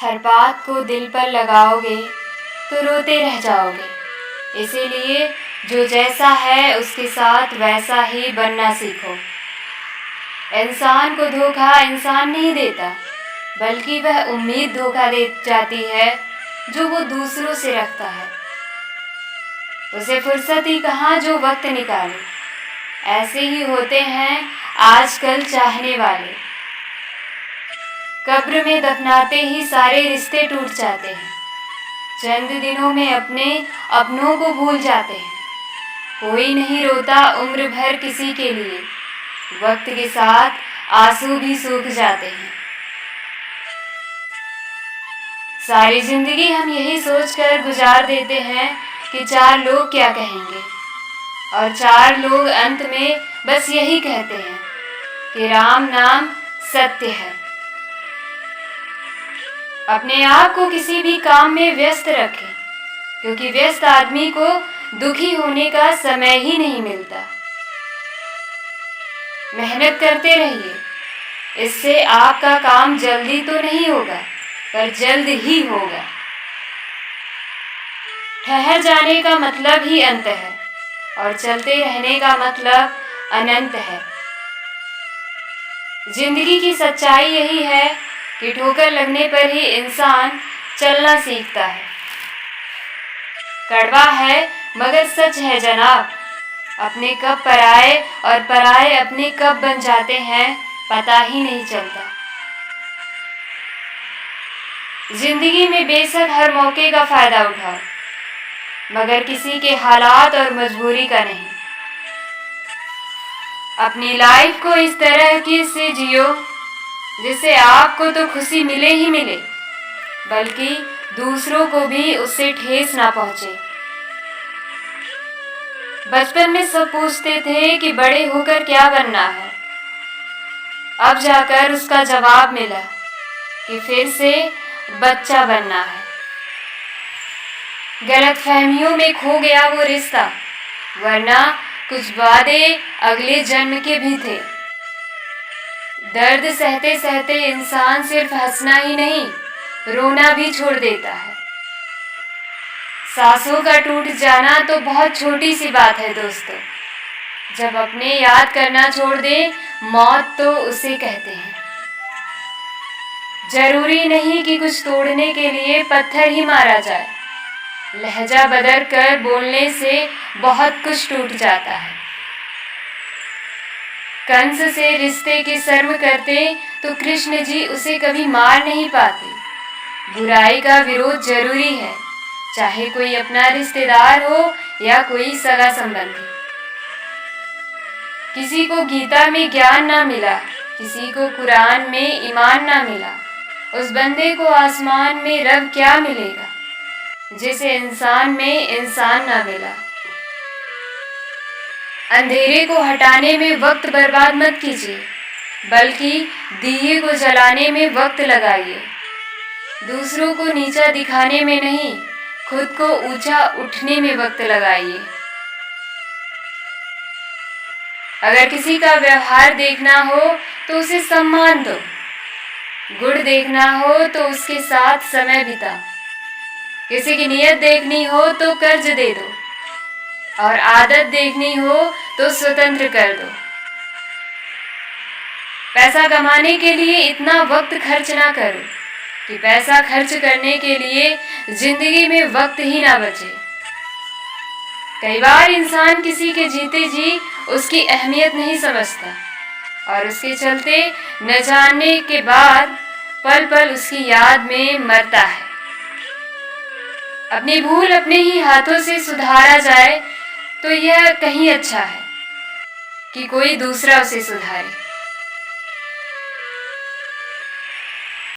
हर बात को दिल पर लगाओगे तो रोते रह जाओगे। इसीलिए जो जैसा है उसके साथ वैसा ही बनना सीखो। इंसान को धोखा इंसान नहीं देता, बल्कि वह उम्मीद धोखा दे जाती है जो वो दूसरों से रखता है। उसे फुर्सत ही कहाँ जो वक्त निकाले। ऐसे ही होते हैं आजकल चाहने वाले। कब्र में दफनाते ही सारे रिश्ते टूट जाते हैं। चंद दिनों में अपने अपनों को भूल जाते हैं। कोई नहीं रोता उम्र भर किसी के लिए, वक्त के साथ आंसू भी सूख जाते हैं। सारी जिंदगी हम यही सोचकर गुजार देते हैं कि 4 लोग क्या कहेंगे, और 4 लोग अंत में बस यही कहते हैं कि राम नाम सत्य है। अपने आप को किसी भी काम में व्यस्त रखें, क्योंकि व्यस्त आदमी को दुखी होने का समय ही नहीं मिलता। मेहनत करते रहिए, इससे आपका काम जल्दी तो नहीं होगा, पर जल्द ही होगा। ठहर जाने का मतलब ही अंत है, और चलते रहने का मतलब अनंत है। जिंदगी की सच्चाई यही है कि ठोकर लगने पर ही इंसान चलना सीखता है। कड़वा है मगर सच है जनाब। अपने कब पराए और पराए अपने कब बन जाते हैं पता ही नहीं चलता। जिंदगी में बेशक हर मौके का फायदा उठाओ, मगर किसी के हालात और मजबूरी का नहीं। अपनी लाइफ को इस तरह की से जियो जिससे आपको तो खुशी मिले ही मिले, बल्कि दूसरों को भी उससे ठेस ना पहुंचे। बचपन में सब पूछते थे कि बड़े होकर क्या बनना है। अब जाकर उसका जवाब मिला कि फिर से बच्चा बनना है। गलतफहमियों में खो गया वो रिश्ता, वरना कुछ वादे अगले जन्म के भी थे। दर्द सहते सहते इंसान सिर्फ हंसना ही नहीं, रोना भी छोड़ देता है। सांसों का टूट जाना तो बहुत छोटी सी बात है दोस्तों। जब अपने याद करना छोड़ दे, मौत तो उसे कहते हैं। जरूरी नहीं कि कुछ तोड़ने के लिए पत्थर ही मारा जाए। लहजा बदल कर बोलने से बहुत कुछ टूट जाता है। कंस से रिश्ते के शर्म करते तो कृष्ण जी उसे कभी मार नहीं पाते। बुराई का विरोध जरूरी है, चाहे कोई अपना रिश्तेदार हो या कोई सगा संबंधी। किसी को गीता में ज्ञान ना मिला, किसी को कुरान में ईमान ना मिला, उस बंदे को आसमान में रब क्या मिलेगा जिसे इंसान में इंसान ना मिला। अंधेरे को हटाने में वक्त बर्बाद मत कीजिए, बल्कि दिए को जलाने में वक्त लगाइए। दूसरों को नीचा दिखाने में नहीं, खुद को ऊंचा उठने में वक्त लगाइए। अगर किसी का व्यवहार देखना हो तो उसे सम्मान दो। गुण देखना हो तो उसके साथ समय बिता। किसी की नीयत देखनी हो तो कर्ज दे दो, और आदत देखनी हो तो स्वतंत्र कर दो। पैसा कमाने के लिए इतना वक्त खर्च ना करो कि पैसा खर्च करने के लिए जिंदगी में वक्त ही ना बचे। कई बार इंसान किसी के जीते जी उसकी अहमियत नहीं समझता, और उसके चलते न जानने के बाद पल पल उसकी याद में मरता है। अपनी भूल अपने ही हाथों से सुधारा जाए तो यह कहीं अच्छा है कि कोई दूसरा उसे सुधारे।